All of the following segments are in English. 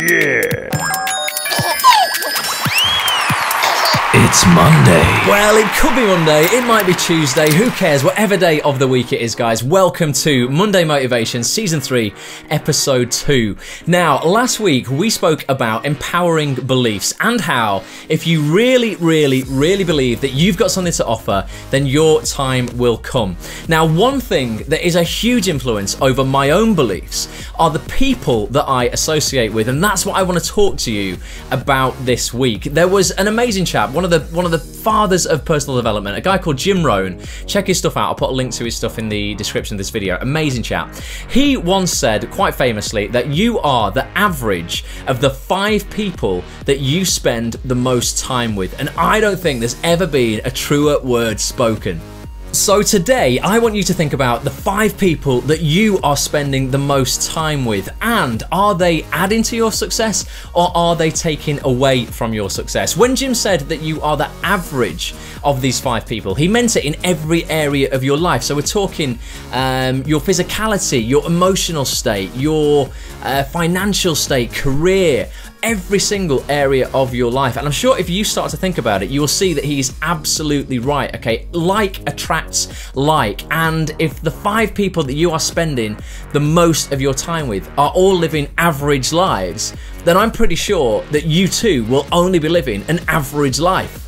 Yeah! It's Monday. Well, it could be Monday, it might be Tuesday, who cares? Whatever day of the week it is, guys. Welcome to Monday Motivation, Season 3, Episode 2. Now, last week we spoke about empowering beliefs and how if you really believe that you've got something to offer, then your time will come. Now, one thing that is a huge influence over my own beliefs are the people that I associate with, and that's what I want to talk to you about this week. There was an amazing chap, one of the fathers of personal development, a guy called Rohn. Check his stuff out. I'll put a link to his stuff in the description of this video. Amazing chap. He once said, quite famously, that you are the average of the 5 people that you spend the most time with. And I don't think there's ever been a truer word spoken. So today, I want you to think about the 5 people that you are spending the most time with, and are they adding to your success or are they taking away from your success? When Jim said that you are the average of these 5 people, he meant it in every area of your life. So we're talking your physicality, your emotional state, your financial state, career, every single area of your life. And I'm sure if you start to think about it, you will see that he's absolutely right, okay? Like attracts like, and if the 5 people that you are spending the most of your time with are all living average lives, then I'm pretty sure that you too will only be living an average life.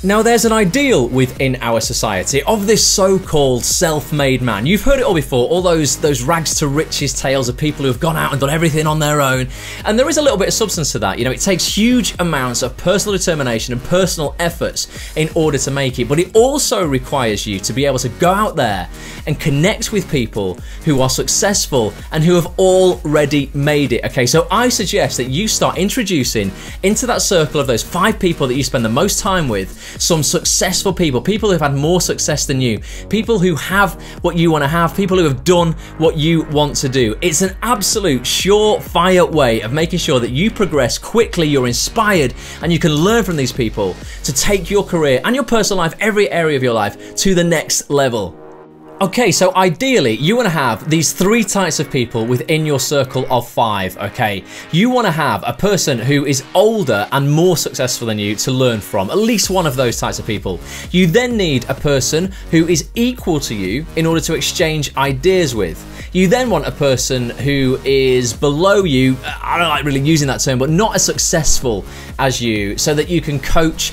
Now, there's an ideal within our society of this so-called self-made man. You've heard it all before, all those rags to riches tales of people who have gone out and done everything on their own. And there is a little bit of substance to that. You know, it takes huge amounts of personal determination and personal efforts in order to make it. But it also requires you to be able to go out there and connect with people who are successful and who have already made it. Okay, so I suggest that you start introducing into that circle of those 5 people that you spend the most time with some successful people, people who've had more success than you, people who have what you want to have, people who have done what you want to do. It's an absolute surefire way of making sure that you progress quickly, you're inspired, and you can learn from these people to take your career and your personal life, every area of your life, to the next level. Okay, so ideally, you want to have these 3 types of people within your circle of 5, okay? You want to have a person who is older and more successful than you to learn from, at least one of those types of people. You then need a person who is equal to you in order to exchange ideas with. You then want a person who is below you, I don't like really using that term, but not as successful as you, so that you can coach,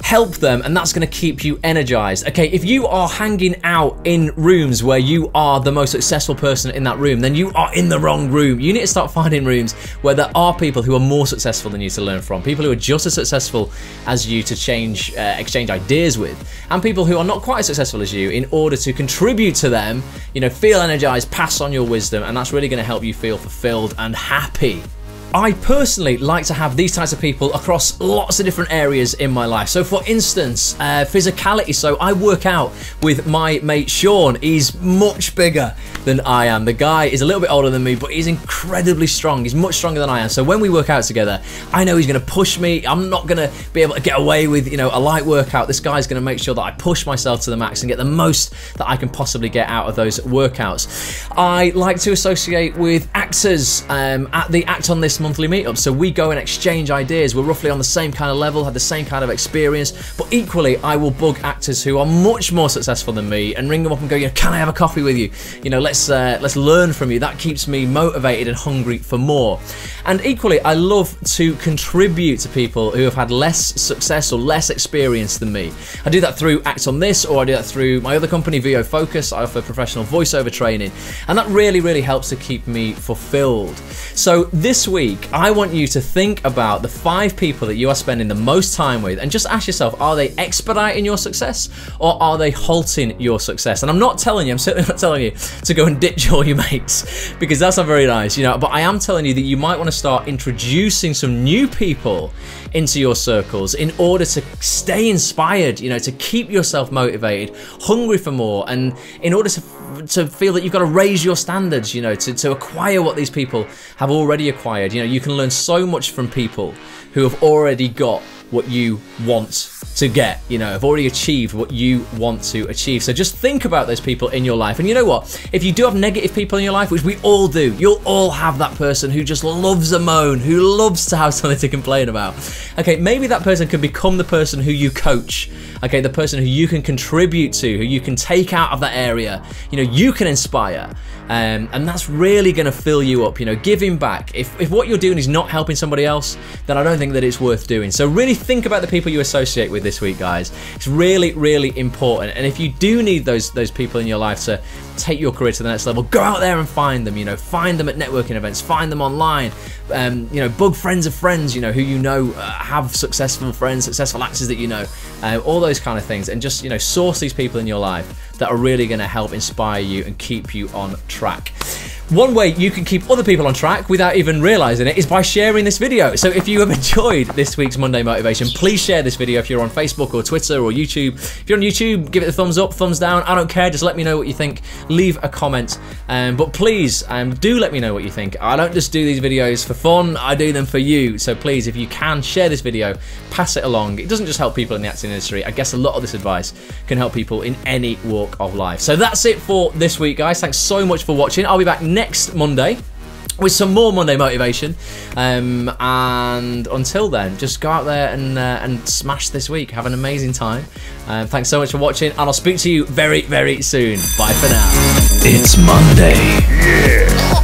help them, and that's going to keep you energized. Okay, if you are hanging out in rooms where you are the most successful person in that room, then you are in the wrong room. You need to start finding rooms where there are people who are more successful than you to learn from, people who are just as successful as you to exchange ideas with, and people who are not quite as successful as you in order to contribute to them, you know, feel energized, pass on your wisdom, and that's really going to help you feel fulfilled and happy. I personally like to have these types of people across lots of different areas in my life. So for instance, physicality. So I work out with my mate Sean. He's much bigger than I am. The guy is a little bit older than me, but he's incredibly strong. He's much stronger than I am. So when we work out together, I know he's going to push me. I'm not going to be able to get away with, you know, a light workout. This guy's going to make sure that I push myself to the max and get the most that I can possibly get out of those workouts. I like to associate with actors at the Act on This monthly meetup. So we go and exchange ideas. We're roughly on the same kind of level, have the same kind of experience, but equally I will bug actors who are much more successful than me and ring them up and go, you know, can I have a coffee with you? You know, let's learn from you. That keeps me motivated and hungry for more. And equally, I love to contribute to people who have had less success or less experience than me. I do that through Act on This, or I do that through my other company, VO Focus. I offer professional voiceover training, and that really helps to keep me fulfilled. So this week, I want you to think about the 5 people that you are spending the most time with, and just ask yourself, are they expediting your success or are they halting your success? And I'm not telling you, I'm certainly not telling you to go and ditch all your mates, because that's not very nice, you know, but I am telling you that you might want to start introducing some new people into your circles in order to stay inspired, you know, to keep yourself motivated, hungry for more, and in order to feel that you've got to raise your standards, you know, to acquire what these people have already acquired. You know, you can learn so much from people who have already got what you want to get, you know, have already achieved what you want to achieve. So just think about those people in your life. And you know what? If you do have negative people in your life, which we all do, you'll all have that person who just loves a moan, who loves to have something to complain about. Okay, maybe that person can become the person who you coach. Okay, the person who you can contribute to, who you can take out of that area, you know, you can inspire. And that's really going to fill you up, you know, giving back. If what you're doing is not helping somebody else, then I don't think that it's worth doing. So really think about the people you associate with this week, guys. It's really, really important. And if you do need those people in your life to take your career to the next level, go out there and find them, you know, find them at networking events, find them online, you know, bug friends of friends, you know, who you know have successful friends, successful actors that you know, all those kind of things, and just, you know, source these people in your life that are really going to help inspire you and keep you on track. One way you can keep other people on track without even realizing it is by sharing this video. So if you have enjoyed this week's Monday Motivation, please share this video if you're on Facebook or Twitter or YouTube. If you're on YouTube, give it a thumbs up, thumbs down. I don't care. Just let me know what you think. Leave a comment. But please, do let me know what you think. I don't just do these videos for fun. I do them for you. So please, if you can, share this video, pass it along. It doesn't just help people in the acting industry. I guess a lot of this advice can help people in any walk of life. So that's it for this week, guys. Thanks so much for watching. I'll be back next Monday with some more Monday motivation, and until then, just go out there and smash this week. Have an amazing time. Thanks so much for watching, and I'll speak to you very, very soon. Bye for now. It's Monday. Yeah.